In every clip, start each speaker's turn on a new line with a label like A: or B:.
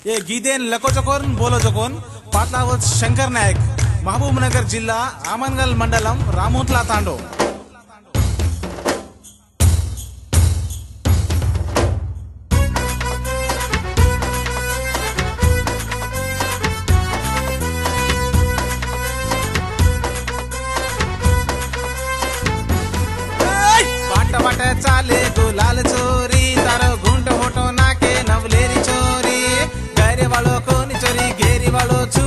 A: ये गीदेन लको चकोन बोलो चकोन पाटलावत शंकर नायक महबूबनगर जिल्ला आमनगल मंडलम रामोत्ला तांडो बाट चाले गुलाल चोरी तारो घूंट होटो नाके नवलेरी चोरी गैरे वालों को निचोरी घेरी वालों छू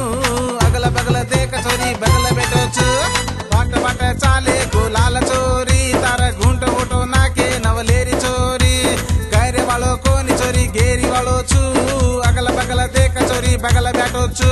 A: अगला बगला देख चोरी बगला बेटो छू बाट चाले गुलाल चोरी तारा घूंट होटो नाके नवलेरी चोरी गैरे वालों को निचोरी घेरी वालों छू अगला बगला देख चोरी बगला बेटो छू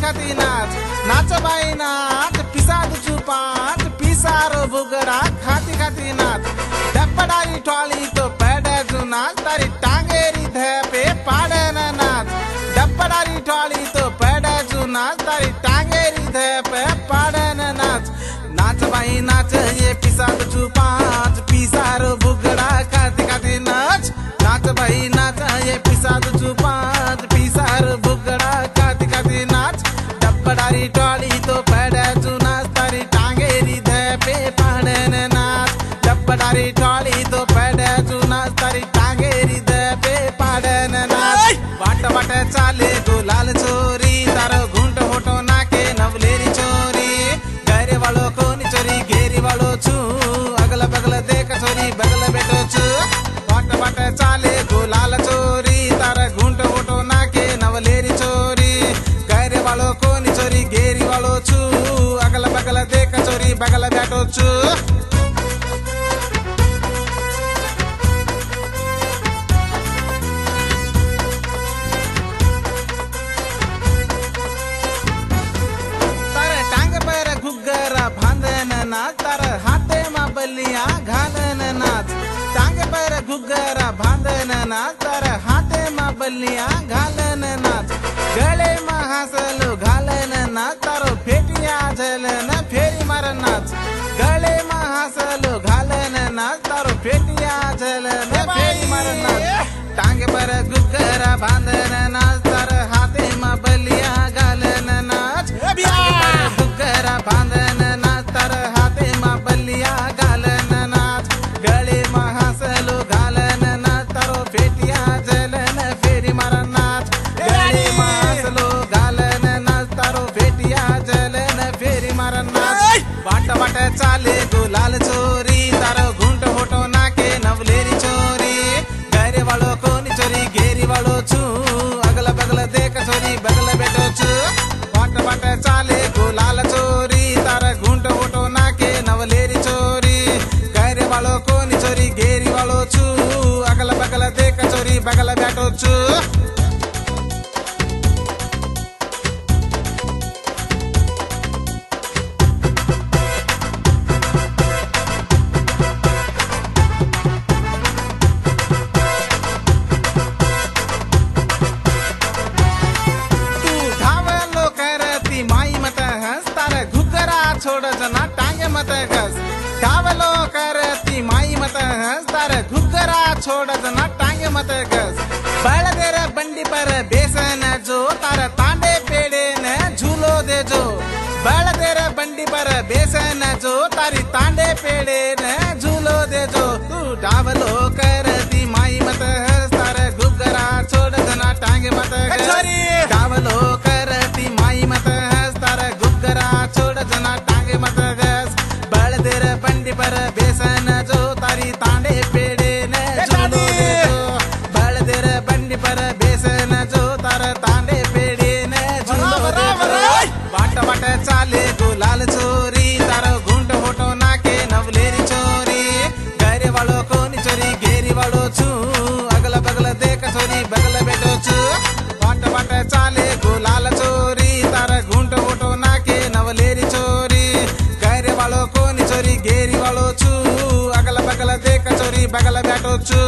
A: खाती नाच नाच बाई नाच पिसाद चुपाच पिसारो बुगड़ा खाती खाती नाच डपड़ाई ट्वाली तो पैडे नाच तारी टांगेरी धे पे पाड़े न नाच डपड़ाई ट्वाली तो पैडे नाच तारी टांगेरी धे पे पाड़े न नाच नाच बाई नाच ये पिसाद चुपाच पिसारो बुगड़ा खाती खाती नाच नाच बाई नाच ये पिसाद चुपाच पिसारो बुगड़ा खाती खाती नाच डपड़ारी ट्वाली तो पैडे नाच तारी टांगेरी धे पे पाड़े न नाच डपड़ारी ट्वाली तो पैडे नाच तारी टांगेरी धे पे पाड़े न नाच बाट चाले गुलाल चोरी तारो घूंट होटो नाके नवलेरी चोरी गैरे वालों को निचोरी घेरी वालों छू अगला बगला देख चोरी बगला बेटो छू बाट चाले गुलाल चोरी तारा घूंट होटो नाके नवलेरी चोरी गैरे वालों को निचोरी घेरी वालों छू अगला बगला देख चोरी बगला बेटो छू तारा हाथे में बलिया घालन नाच टांगे पर घुगरा बांधन नाच तारा हाथे में बलिया घालन नाच गले में हासलो घालन नाच तारो फेटिया झलन फेरी मार नाच गले में हासलो घालन नाच तारो फेटिया झलन फेरी मार नाच टांगे पर घुगरा बांधन नाच तारा हाथे में बलिया घालन नाच टांगे पर घुगरा बांधन नाच तारा हाथे में बलिया घालन नाच गले में हासलो घालन नाच तारो फेटिया झलन फेरी मार नाच गले में हासलो घालन नाच तारो फेटिया झलन फेरी मार नाच बाट चाले गुलाल चोरी तारो घूंट होटो नाके नवलेरी चोरी गैरे वालों को निचोरी घेरी वालों छू अगला बगला देख चोरी बगला बेटो छू बाट चाले गुलाल चोरी तारा घूंट होटो नाके नवलेरी चोरी गैरे वालों को निचोरी घेरी वालों छू अगला बगला देख चोरी बगला बेटो छू छोड़ जना टांगे मत घस कावलो करती माई मत हंस तारे घुगरा छोड़ जना टांगे मत घस बड़ तेरे बंडी पर बेसन जो तारे तांडे पेड़े ने झूलो दे जो बड़ तेरे बंडी पर बेसन जो तारी तांडे पेड़े ने झूलो दे जो तू डावलो करती माई मत हंस तारे घुगरा छोड़ जना टांगे मत घस डावलो करती माई मत हंस तारे घुगरा छोड़ जना मत घस बड़ देर बंडी पर बेसन जो तारी तांडे पेड़े ने झूलो दे जो बड़ देर बंडी पर बेसन जो तारा तांडे पेड़े ने झूलो दे जो बाट चाले गुलाल चोरी तारो घूंट होटो नाके नवलेरी चोरी गैरे वालों को निचोरी घेरी वालों छू अगला बगला देख चोरी बगला बेटो छू बाट चाले गुलाल चोरी तारा घूंट होटो नाके नवलेरी चोरी गैरे वालों को निचोरी घेरी वालों छू बगल बैठोचु